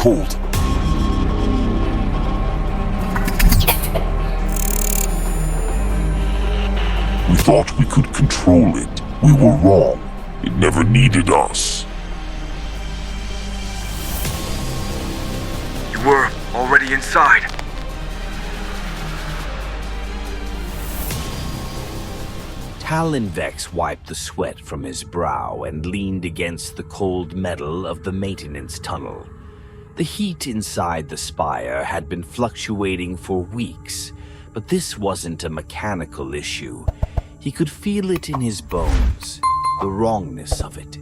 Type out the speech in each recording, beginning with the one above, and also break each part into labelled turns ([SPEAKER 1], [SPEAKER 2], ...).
[SPEAKER 1] cold. We thought we could control it. We were wrong. It never needed us.
[SPEAKER 2] You were already inside.
[SPEAKER 3] Talonvex wiped the sweat from his brow and leaned against the cold metal of the maintenance tunnel. The heat inside the spire had been fluctuating for weeks, but this wasn't a mechanical issue. He could feel it in his bones, the wrongness of it.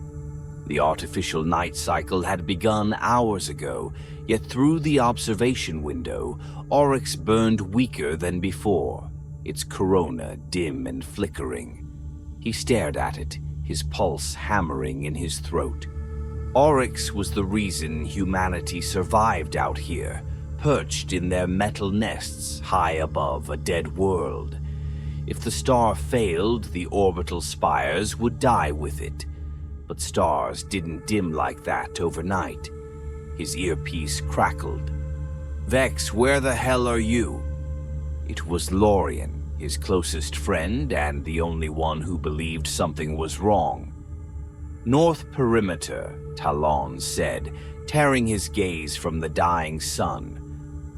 [SPEAKER 3] The artificial night cycle had begun hours ago, yet through the observation window, Oryx burned weaker than before, its corona dim and flickering. He stared at it, his pulse hammering in his throat. Oryx was the reason humanity survived out here, perched in their metal nests high above a dead world. If the star failed, the orbital spires would die with it. But stars didn't dim like that overnight. His earpiece crackled. "Vex, where the hell are you?" It was Lorien, his closest friend and the only one who believed something was wrong. "North Perimeter," Talon said, tearing his gaze from the dying sun.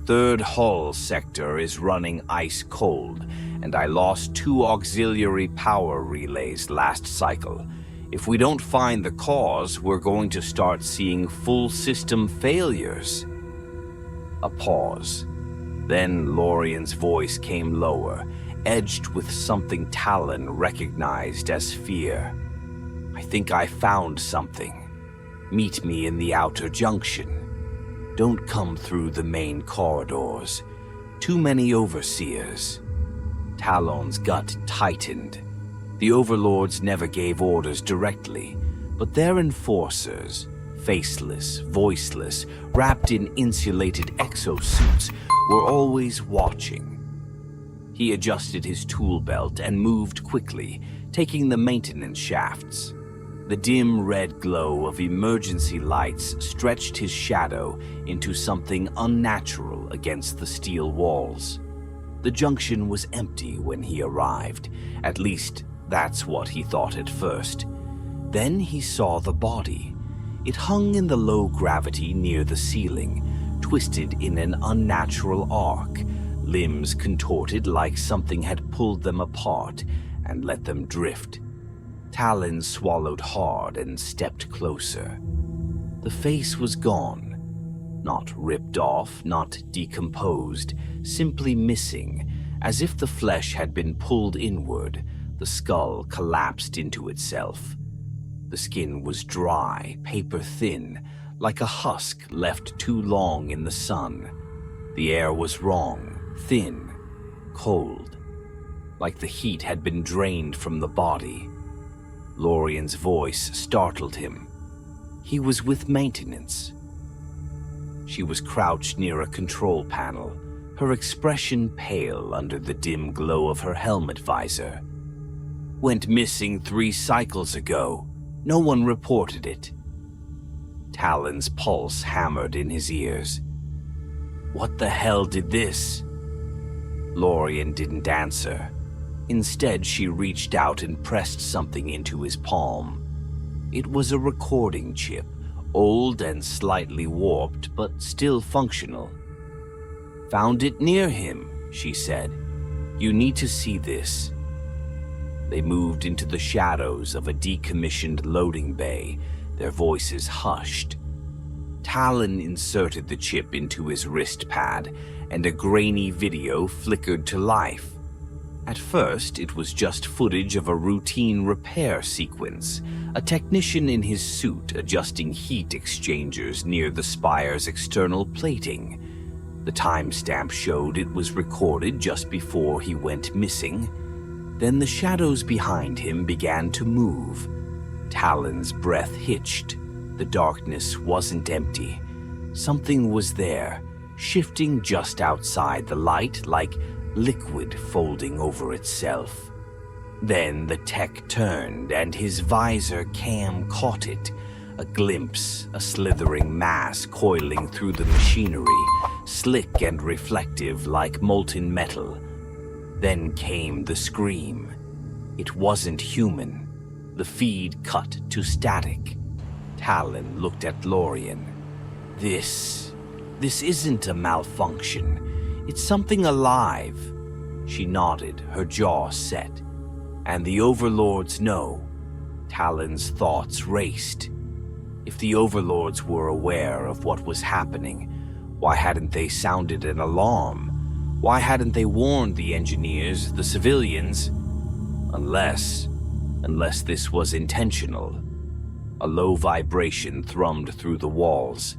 [SPEAKER 3] "Third Hull sector is running ice cold, and I lost 2 auxiliary power relays last cycle. If we don't find the cause, we're going to start seeing full system failures." A pause. Then Lorien's voice came lower, edged with something Talon recognized as fear. "I think I found something. Meet me in the outer junction. Don't come through the main corridors. Too many overseers." Talon's gut tightened. The Overlords never gave orders directly, but their enforcers, faceless, voiceless, wrapped in insulated exosuits, were always watching. He adjusted his tool belt and moved quickly, taking the maintenance shafts. The dim red glow of emergency lights stretched his shadow into something unnatural against the steel walls. The junction was empty when he arrived. At least, that's what he thought at first. Then he saw the body. It hung in the low gravity near the ceiling, twisted in an unnatural arc, limbs contorted like something had pulled them apart and let them drift. Talon swallowed hard and stepped closer. The face was gone. Not ripped off, not decomposed, simply missing, as if the flesh had been pulled inward. The skull collapsed into itself. The skin was dry, paper-thin, like a husk left too long in the sun. The air was wrong, thin, cold, like the heat had been drained from the body. Lorien's voice startled him. He was with maintenance. She was crouched near a control panel, her expression pale under the dim glow of her helmet visor. "Went missing 3 cycles ago. No one reported it." Talon's pulse hammered in his ears. "What the hell did this?" Lorien didn't answer. Instead, she reached out and pressed something into his palm. It was a recording chip, old and slightly warped, but still functional. "Found it near him," she said. "You need to see this." They moved into the shadows of a decommissioned loading bay, their voices hushed. Talon inserted the chip into his wrist pad, and a grainy video flickered to life. At first, it was just footage of a routine repair sequence, a technician in his suit adjusting heat exchangers near the spire's external plating. The timestamp showed it was recorded just before he went missing. Then the shadows behind him began to move. Talon's breath hitched. The darkness wasn't empty. Something was there, shifting just outside the light like liquid folding over itself. Then the tech turned and his visor cam caught it, A glimpse, a slithering mass coiling through the machinery, slick and reflective like molten metal. Then came the scream. It wasn't human. The feed cut to static. Talon looked at Lorien. This isn't a malfunction. It's something alive. She nodded, her jaw set. And the Overlords know. Talon's thoughts raced. If the Overlords were aware of what was happening, why hadn't they sounded an alarm? Why hadn't they warned the engineers, the civilians? Unless this was intentional. A low vibration thrummed through the walls.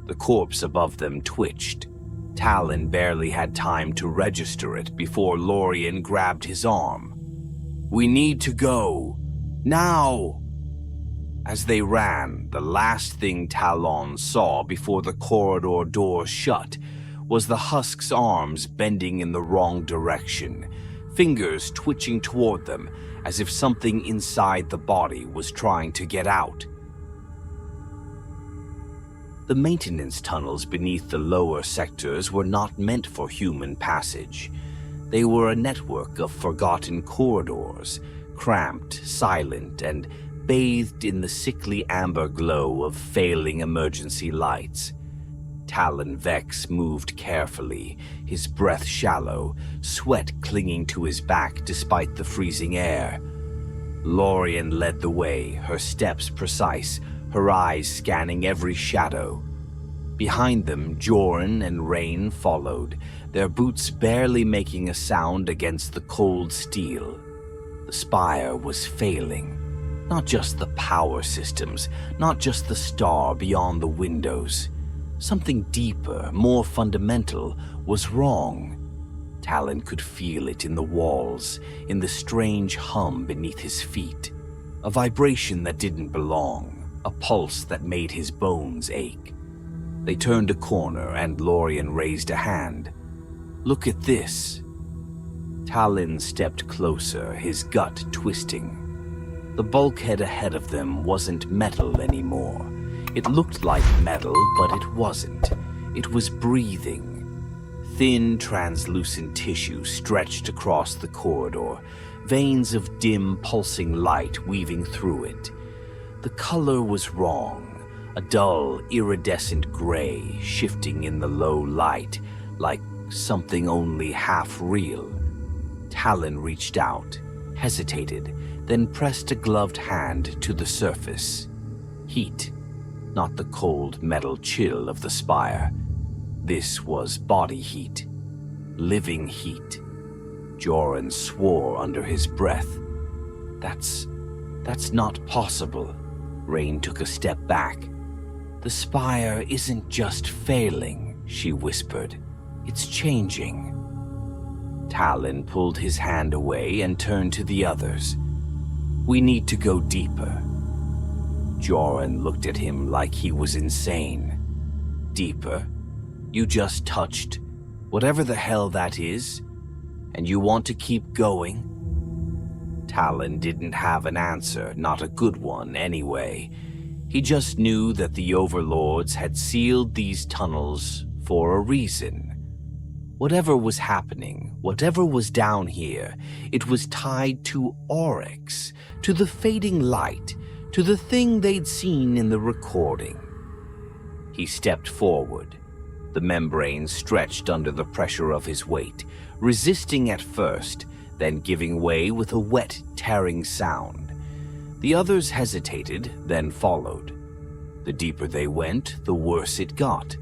[SPEAKER 3] The corpse above them twitched. Talon barely had time to register it before Lorien grabbed his arm. "We need to go. Now!" As they ran, the last thing Talon saw before the corridor doors shut was the husk's arms bending in the wrong direction, fingers twitching toward them as if something inside the body was trying to get out. The maintenance tunnels beneath the lower sectors were not meant for human passage. They were a network of forgotten corridors, cramped, silent, and bathed in the sickly amber glow of failing emergency lights. Talon Vex moved carefully, his breath shallow, sweat clinging to his back despite the freezing air. Lorien led the way, her steps precise, her eyes scanning every shadow. Behind them, Joran and Rain followed, their boots barely making a sound against the cold steel. The spire was failing. Not just the power systems, not just the star beyond the windows. Something deeper, more fundamental, was wrong. Talon could feel it in the walls, in the strange hum beneath his feet. A vibration that didn't belong, a pulse that made his bones ache. They turned a corner and Lorien raised a hand. "Look at this." Talon stepped closer, his gut twisting. The bulkhead ahead of them wasn't metal anymore. It looked like metal, but it wasn't. It was breathing. Thin, translucent tissue stretched across the corridor, veins of dim, pulsing light weaving through it. The color was wrong, a dull, iridescent gray shifting in the low light, like something only half real. Talon reached out, hesitated, then pressed a gloved hand to the surface. Heat, not the cold metal chill of the spire. This was body heat, living heat. Joran swore under his breath. That's not possible." Rain took a step back. "The spire isn't just failing," she whispered. "It's changing." Talon pulled his hand away and turned to the others. "We need to go deeper." Joran looked at him like he was insane. "Deeper? You just touched whatever the hell that is, and you want to keep going?" Talon didn't have an answer, not a good one anyway. He just knew that the Overlords had sealed these tunnels for a reason. Whatever was happening, whatever was down here, it was tied to Oryx, to the fading light, to the thing they'd seen in the recording. He stepped forward. The membrane stretched under the pressure of his weight, resisting at first, then giving way with a wet, tearing sound. The others hesitated, then followed. The deeper they went, the worse it got.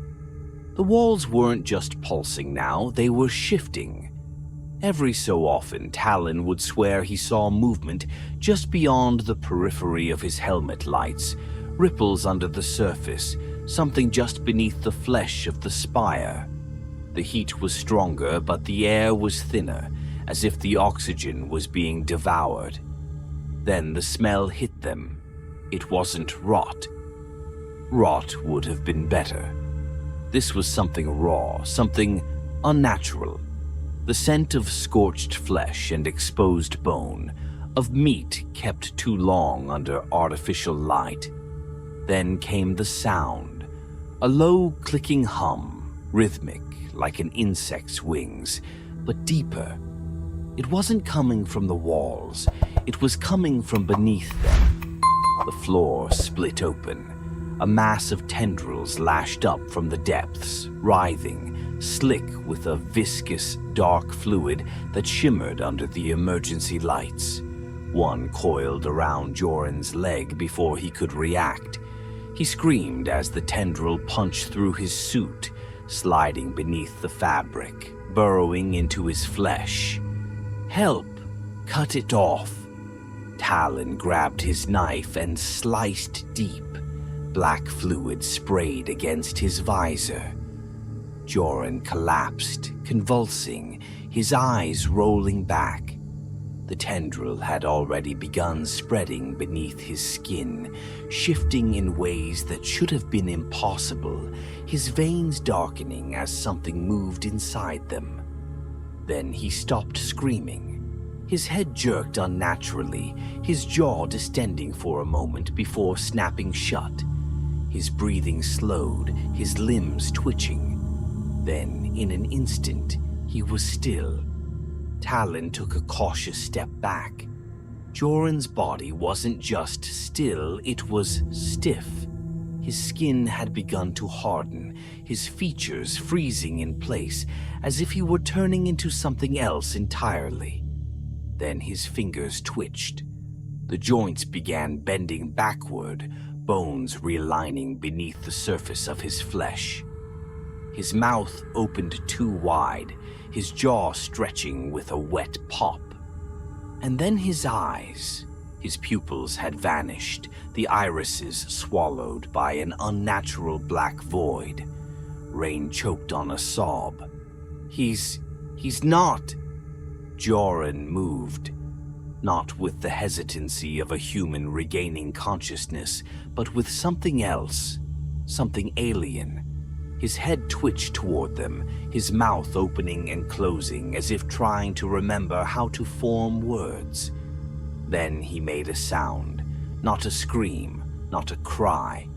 [SPEAKER 3] The walls weren't just pulsing now, they were shifting. Every so often, Talon would swear he saw movement just beyond the periphery of his helmet lights, ripples under the surface, something just beneath the flesh of the spire. The heat was stronger, but the air was thinner, as if the oxygen was being devoured. Then the smell hit them. It wasn't rot. Rot would have been better. This was something raw, something unnatural. The scent of scorched flesh and exposed bone, of meat kept too long under artificial light. Then came the sound, a low clicking hum, rhythmic like an insect's wings, but deeper. It wasn't coming from the walls, it was coming from beneath them. The floor split open. A mass of tendrils lashed up from the depths, writhing, slick with a viscous, dark fluid that shimmered under the emergency lights. One coiled around Joran's leg before he could react. He screamed as the tendril punched through his suit, sliding beneath the fabric, burrowing into his flesh. "Help! Cut it off!" Talon grabbed his knife and sliced deep. Black fluid sprayed against his visor. Joran collapsed, convulsing, his eyes rolling back. The tendril had already begun spreading beneath his skin, shifting in ways that should have been impossible, his veins darkening as something moved inside them. Then he stopped screaming. His head jerked unnaturally, his jaw distending for a moment before snapping shut. His breathing slowed, his limbs twitching. Then, in an instant, he was still. Talon took a cautious step back. Joran's body wasn't just still, it was stiff. His skin had begun to harden, his features freezing in place, as if he were turning into something else entirely. Then his fingers twitched. The joints began bending backward, bones realigning beneath the surface of his flesh. His mouth opened too wide, his jaw stretching with a wet pop. And then his eyes. His pupils had vanished, the irises swallowed by an unnatural black void. Rain choked on a sob. He's not. Joran moved. Not with the hesitancy of a human regaining consciousness, but with something else, something alien. His head twitched toward them, his mouth opening and closing as if trying to remember how to form words. Then he made a sound, not a scream, not a cry.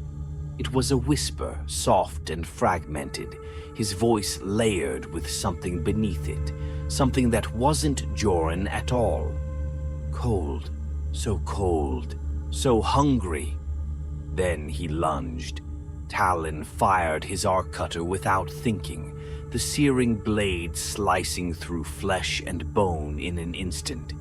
[SPEAKER 3] It was a whisper, soft and fragmented, his voice layered with something beneath it, something that wasn't Joran at all. Cold, so hungry. Then he lunged. Talon fired his arc cutter without thinking, the searing blade slicing through flesh and bone in an instant.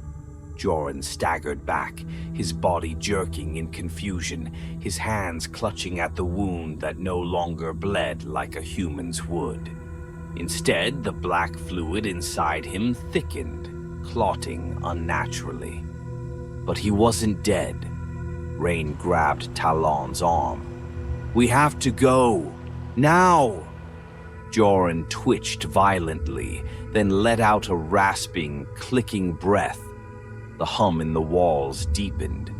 [SPEAKER 3] Joran staggered back, his body jerking in confusion, his hands clutching at the wound that no longer bled like a human's would. Instead, the black fluid inside him thickened, clotting unnaturally. But he wasn't dead. Rain grabbed Talon's arm. "We have to go. Now!" Joran twitched violently, then let out a rasping, clicking breath. The hum in the walls deepened.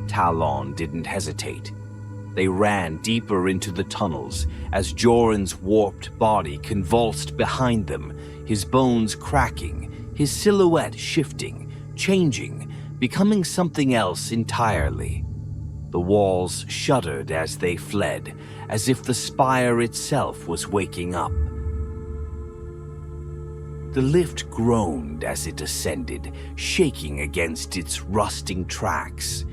[SPEAKER 3] Talon didn't hesitate. They ran deeper into the tunnels as Joran's warped body convulsed behind them, his bones cracking, his silhouette shifting, changing, becoming something else entirely. The walls shuddered as they fled, as if the spire itself was waking up. The lift groaned as it ascended, shaking against its rusting tracks.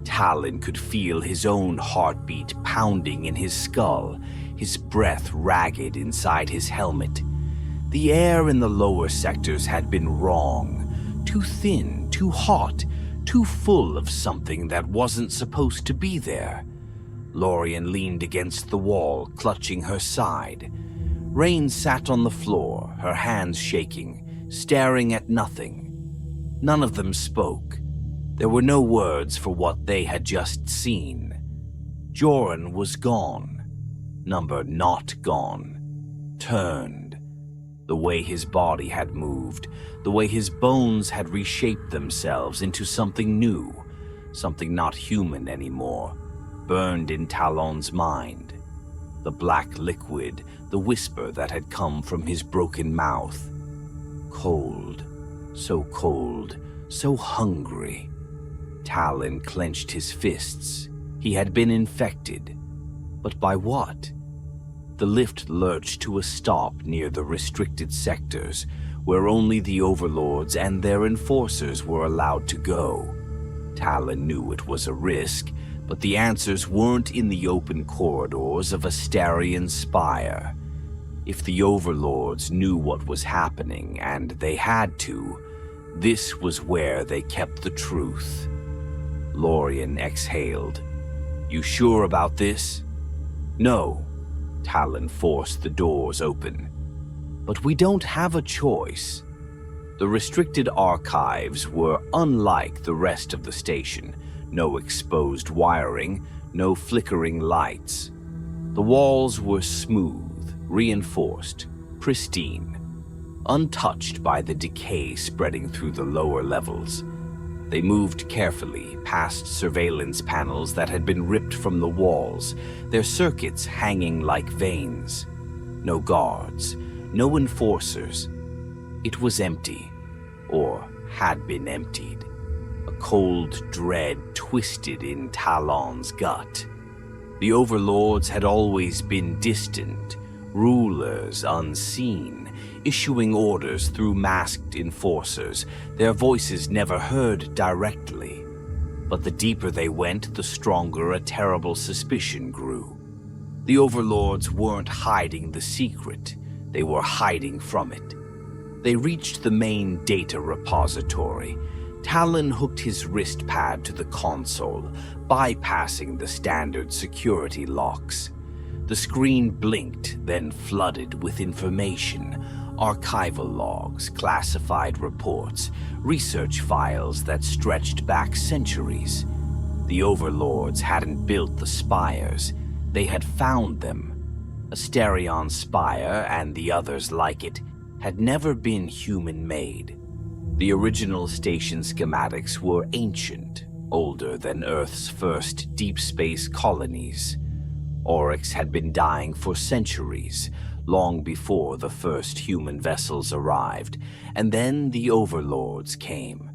[SPEAKER 3] Talon could feel his own heartbeat pounding in his skull, his breath ragged inside his helmet. The air in the lower sectors had been wrong, too thin, too hot, too full of something that wasn't supposed to be there. Lorien leaned against the wall, clutching her side. Rain sat on the floor, her hands shaking, staring at nothing. None of them spoke. There were no words for what they had just seen. Joran was gone. Number not gone. Turned. The way his body had moved, the way his bones had reshaped themselves into something new, something not human anymore, burned in Talon's mind. The black liquid, the whisper that had come from his broken mouth. Cold, so hungry. Talon clenched his fists. He had been infected, but by what? The lift lurched to a stop near the restricted sectors, where only the Overlords and their enforcers were allowed to go. Talon knew it was a risk, but the answers weren't in the open corridors of Asterion Spire. If the Overlords knew what was happening, and they had to, this was where they kept the truth. Lorien exhaled. "You sure about this?" "No." Talon forced the doors open. "But we don't have a choice." The restricted archives were unlike the rest of the station. No exposed wiring, no flickering lights. The walls were smooth, reinforced, pristine, untouched by the decay spreading through the lower levels. They moved carefully past surveillance panels that had been ripped from the walls, their circuits hanging like veins. No guards, no enforcers. It was empty, or had been emptied. A cold dread twisted in Talon's gut. The Overlords had always been distant, rulers unseen, issuing orders through masked enforcers, their voices never heard directly. But the deeper they went, the stronger a terrible suspicion grew. The Overlords weren't hiding the secret, they were hiding from it. They reached the main data repository. Talon hooked his wrist pad to the console, bypassing the standard security locks. The screen blinked, then flooded with information. Archival logs, classified reports, research files that stretched back centuries. The Overlords hadn't built the spires, they had found them. Asterion Spire and the others like it had never been human-made. The original station schematics were ancient, older than Earth's first deep space colonies. Oryx had been dying for centuries, long before the first human vessels arrived, and then the Overlords came.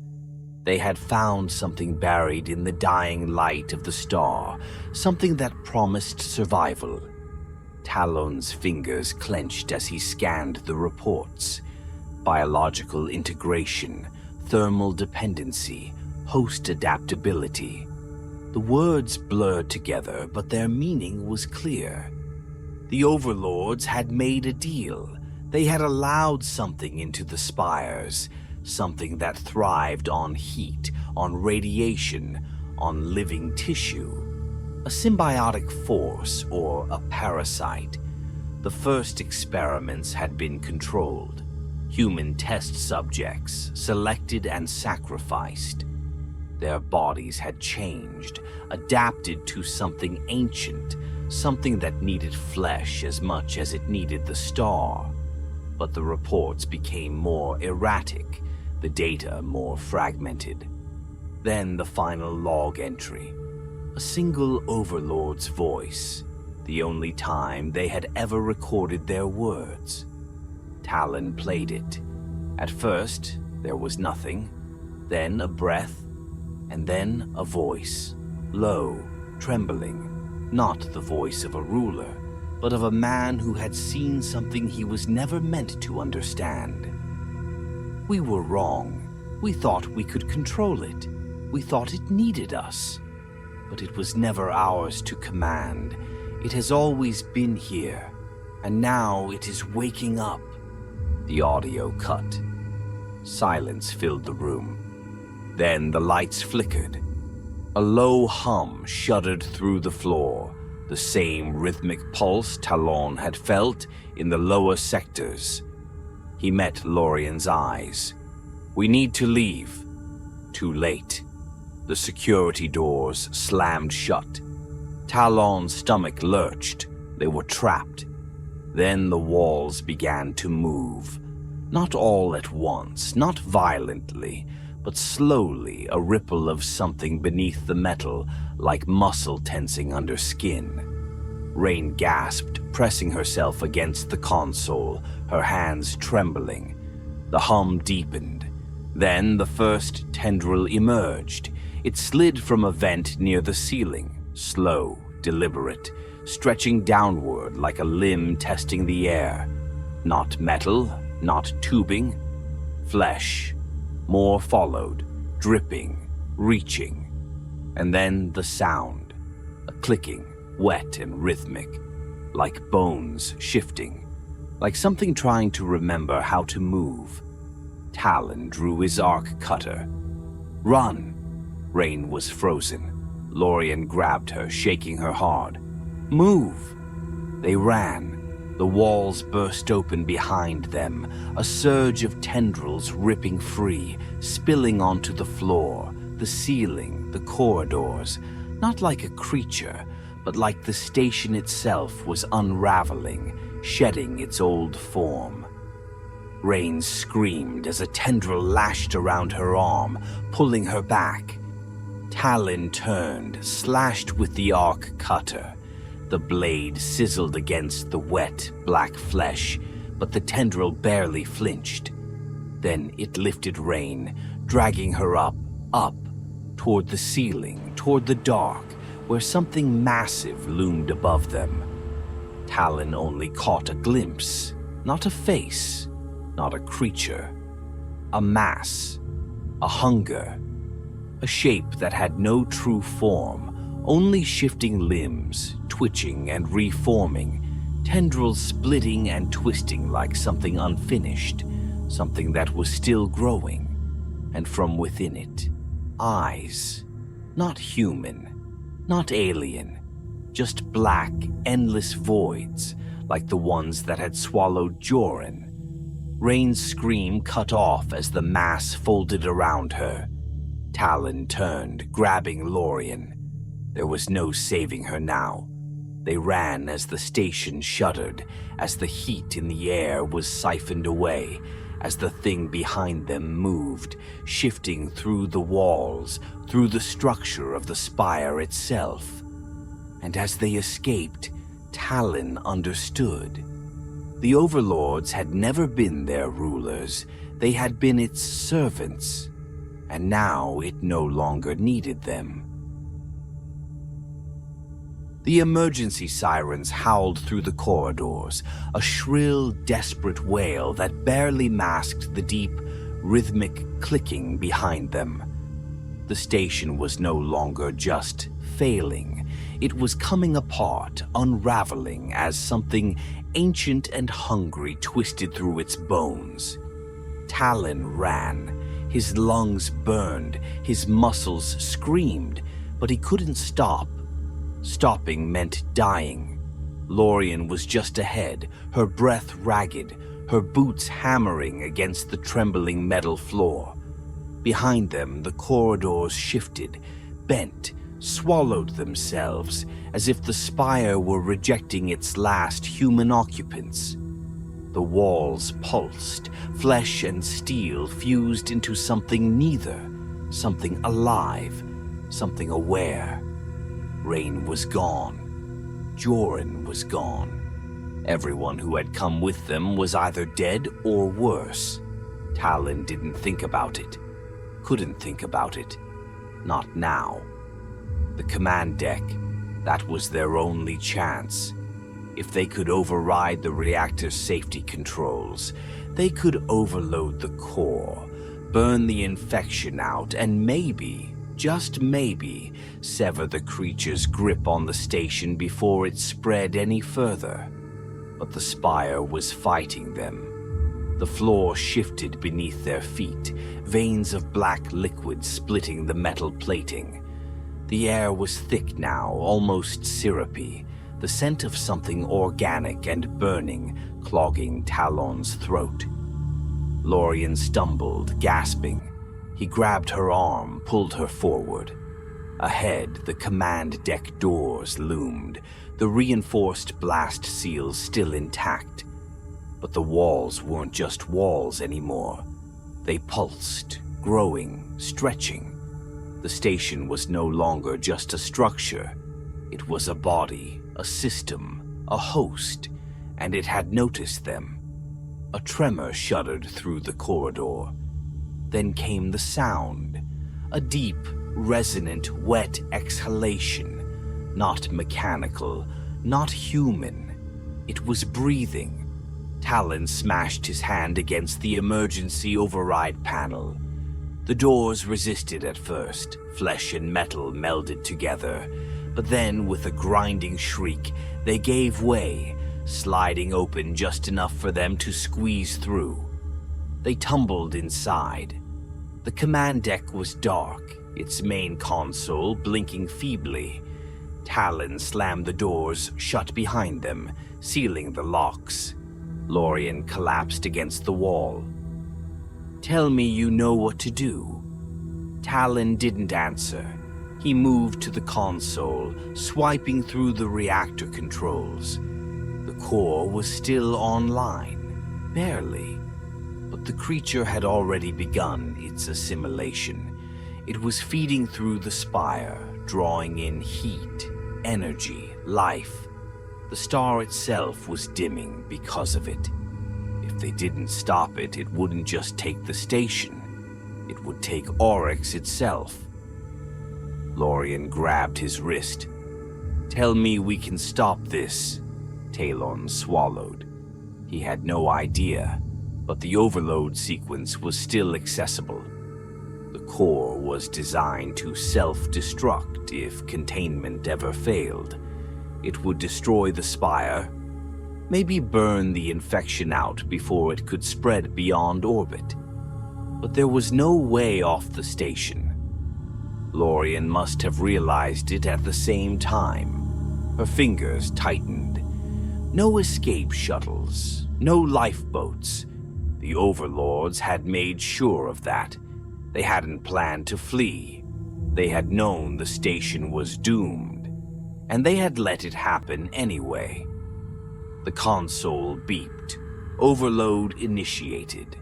[SPEAKER 3] They had found something buried in the dying light of the star, something that promised survival. Talon's fingers clenched as he scanned the reports. Biological integration, thermal dependency, host adaptability. The words blurred together, but their meaning was clear. The Overlords had made a deal. They had allowed something into the spires, something that thrived on heat, on radiation, on living tissue. A symbiotic force or a parasite. The first experiments had been controlled. Human test subjects, selected and sacrificed. Their bodies had changed, adapted to something ancient, something that needed flesh as much as it needed the star. But the reports became more erratic, the data more fragmented. Then the final log entry. A single Overlord's voice, the only time they had ever recorded their words. Talon played it. At first, there was nothing, then a breath, and then a voice, low, trembling, not the voice of a ruler, but of a man who had seen something he was never meant to understand. We were wrong. We thought we could control it. We thought it needed us. But it was never ours to command. It has always been here, and now it is waking up. The audio cut. Silence filled the room. Then the lights flickered. A low hum shuddered through the floor, the same rhythmic pulse Talon had felt in the lower sectors. He met Lorien's eyes. "We need to leave." Too late. The security doors slammed shut. Talon's stomach lurched. They were trapped. Then the walls began to move. Not all at once, not violently, but slowly, a ripple of something beneath the metal, like muscle tensing under skin. Rain gasped, pressing herself against the console, her hands trembling. The hum deepened. Then the first tendril emerged. It slid from a vent near the ceiling, slow, deliberate, stretching downward like a limb testing the air. Not metal, not tubing, flesh. More followed, dripping, reaching. And then the sound, a clicking, wet and rhythmic, like bones shifting, like something trying to remember how to move. Talon drew his arc cutter. Run! Rain was frozen. Lorien grabbed her, shaking her hard. Move! They ran. The walls burst open behind them, a surge of tendrils ripping free, spilling onto the floor, the ceiling, the corridors, not like a creature, but like the station itself was unraveling, shedding its old form. Rain screamed as a tendril lashed around her arm, pulling her back. Talon turned, slashed with the arc cutter. The blade sizzled against the wet, black flesh, but the tendril barely flinched. Then it lifted Rain, dragging her up, toward the ceiling, toward the dark, where something massive loomed above them. Talon only caught a glimpse, not a face, not a creature. A mass, a hunger, a shape that had no true form, only shifting limbs, twitching and reforming, tendrils splitting and twisting like something unfinished, something that was still growing. And from within it, eyes, not human, not alien, just black, endless voids, like the ones that had swallowed Joran. Rain's scream cut off as the mass folded around her. Talon turned, grabbing Lorien. There was no saving her now. They ran as the station shuddered, as the heat in the air was siphoned away, as the thing behind them moved, shifting through the walls, through the structure of the spire itself. And as they escaped, Talon understood. The Overlords had never been their rulers. They had been its servants, and now it no longer needed them. The emergency sirens howled through the corridors, a shrill, desperate wail that barely masked the deep, rhythmic clicking behind them. The station was no longer just failing. It was coming apart, unraveling as something ancient and hungry twisted through its bones. Talon ran. His lungs burned, his muscles screamed, but he couldn't stop. Stopping meant dying. Lorien was just ahead, her breath ragged, her boots hammering against the trembling metal floor. Behind them, the corridors shifted, bent, swallowed themselves, as if the spire were rejecting its last human occupants. The walls pulsed, flesh and steel fused into something neither, something alive, something aware. Rain was gone. Joran was gone. Everyone who had come with them was either dead or worse. Talon didn't think about it. Couldn't think about it. Not now. The command deck, that was their only chance. If they could override the reactor's safety controls, they could overload the core, burn the infection out, and maybe, just maybe, sever the creature's grip on the station before it spread any further. But the spire was fighting them. The floor shifted beneath their feet, veins of black liquid splitting the metal plating. The air was thick now, almost syrupy, the scent of something organic and burning, clogging Talon's throat. Lorien stumbled, gasping. He grabbed her arm, pulled her forward. Ahead, the command deck doors loomed, the reinforced blast seals still intact. But the walls weren't just walls anymore. They pulsed, growing, stretching. The station was no longer just a structure. It was a body, a system, a host, and it had noticed them. A tremor shuddered through the corridor. Then came the sound, a deep, resonant, wet exhalation, Not mechanical, not human. It was breathing. Talon smashed his hand against the emergency override panel. The doors resisted at first, flesh and metal melded together, but then with a grinding shriek, they gave way, sliding open just enough for them to squeeze through. They tumbled inside. The command deck was dark, its main console blinking feebly. Talon slammed the doors shut behind them, sealing the locks. Lorien collapsed against the wall. "Tell me you know what to do." Talon didn't answer. He moved to the console, swiping through the reactor controls. The core was still online, barely. But the creature had already begun its assimilation. It was feeding through the spire, drawing in heat, energy, life. The star itself was dimming because of it. If they didn't stop it, it wouldn't just take the station. It would take Oryx itself. Lorien grabbed his wrist. "Tell me we can stop this." Talon swallowed. He had no idea, but the overload sequence was still accessible. The core was designed to self-destruct if containment ever failed. It would destroy the spire, maybe burn the infection out before it could spread beyond orbit. But there was no way off the station. Lorien must have realized it at the same time. Her fingers tightened. No escape shuttles, no lifeboats. The Overlords had made sure of that. They hadn't planned to flee. They had known the station was doomed, and they had let it happen anyway. The console beeped. Overload initiated.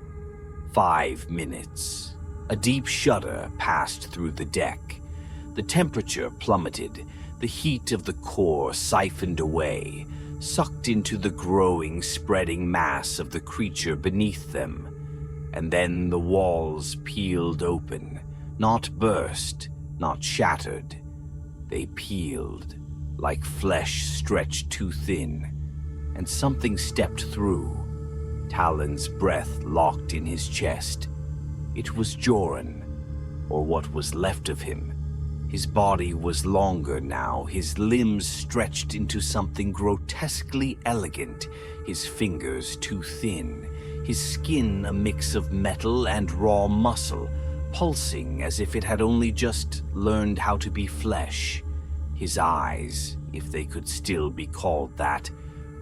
[SPEAKER 3] 5 minutes. A deep shudder passed through the deck. The temperature plummeted. The heat of the core siphoned away, sucked into the growing, spreading mass of the creature beneath them. And then the walls peeled open, not burst, not shattered. They peeled, like flesh stretched too thin, and something stepped through. Talon's breath locked in his chest. It was Joran, or what was left of him. His body was longer now, his limbs stretched into something grotesquely elegant, his fingers too thin, his skin a mix of metal and raw muscle, pulsing as if it had only just learned how to be flesh. His eyes, if they could still be called that,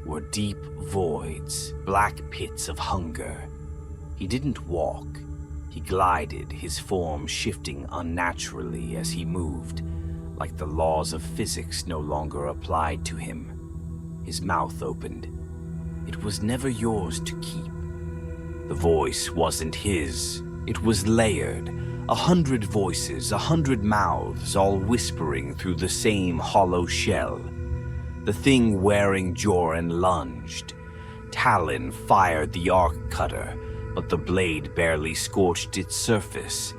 [SPEAKER 3] were deep voids, black pits of hunger. He didn't walk. He glided, his form shifting unnaturally as he moved, like the laws of physics no longer applied to him. His mouth opened. It was never yours to keep. The voice wasn't his. It was layered. 100 voices, 100 mouths, all whispering through the same hollow shell. The thing wearing Joran lunged. Talon fired the arc cutter, but the blade barely scorched its surface.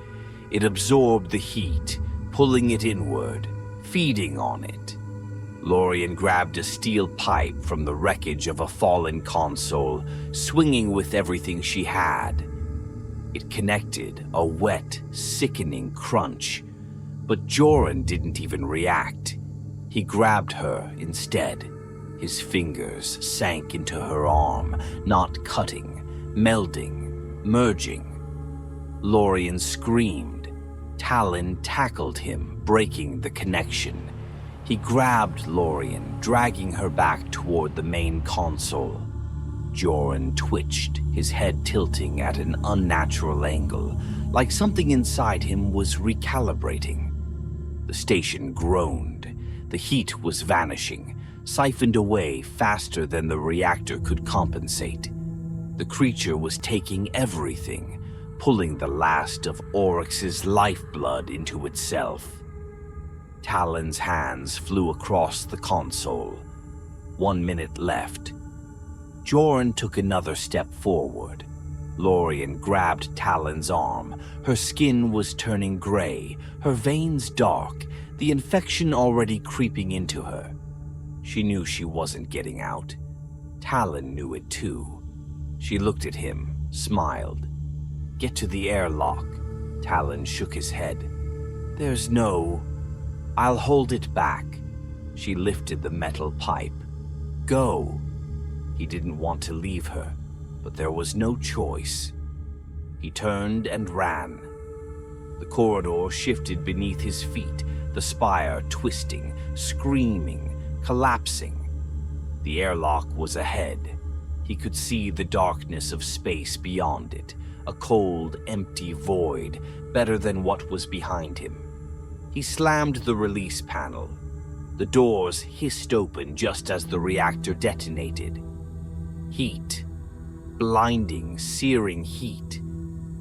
[SPEAKER 3] It absorbed the heat, pulling it inward, feeding on it. Lorien grabbed a steel pipe from the wreckage of a fallen console, swinging with everything she had. It connected, a wet, sickening crunch. But Joran didn't even react. He grabbed her instead. His fingers sank into her arm, not cutting, melding, merging. Lorien screamed. Talon tackled him, breaking the connection. He grabbed Lorien, dragging her back toward the main console. Joran twitched, his head tilting at an unnatural angle, like something inside him was recalibrating. The station groaned. The heat was vanishing, siphoned away faster than the reactor could compensate. The creature was taking everything, pulling the last of Oryx's lifeblood into itself. Talon's hands flew across the console. 1 minute left. Joran took another step forward. Lorien grabbed Talon's arm. Her skin was turning gray, her veins dark, the infection already creeping into her. She knew she wasn't getting out. Talon knew it too. She looked at him, smiled. "Get to the airlock." Talon shook his head. "There's no... I'll hold it back." She lifted the metal pipe. "Go." He didn't want to leave her, but there was no choice. He turned and ran. The corridor shifted beneath his feet, the spire twisting, screaming, collapsing. The airlock was ahead. He could see the darkness of space beyond it, a cold, empty void, better than what was behind him. He slammed the release panel. The doors hissed open just as the reactor detonated. Heat. Blinding, searing heat.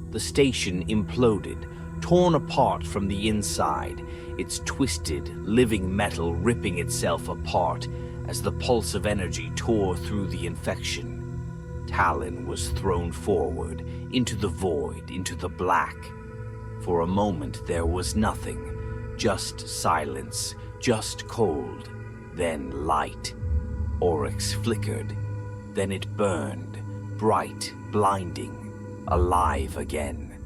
[SPEAKER 3] The station imploded, torn apart from the inside, its twisted, living metal ripping itself apart as the pulse of energy tore through the infection. Talon was thrown forward, into the void, into the black. For a moment there was nothing, just silence, just cold, then light. Oryx flickered, then it burned, bright, blinding, alive again.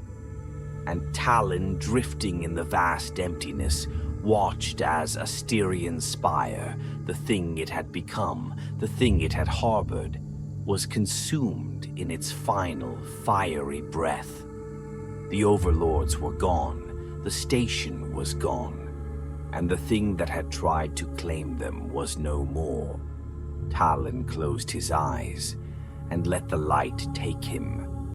[SPEAKER 3] And Talon, drifting in the vast emptiness, watched as Asterian Spire, the thing it had become, the thing it had harbored, was consumed in its final, fiery breath. The Overlords were gone, the station was gone, and the thing that had tried to claim them was no more. Talon closed his eyes and let the light take him,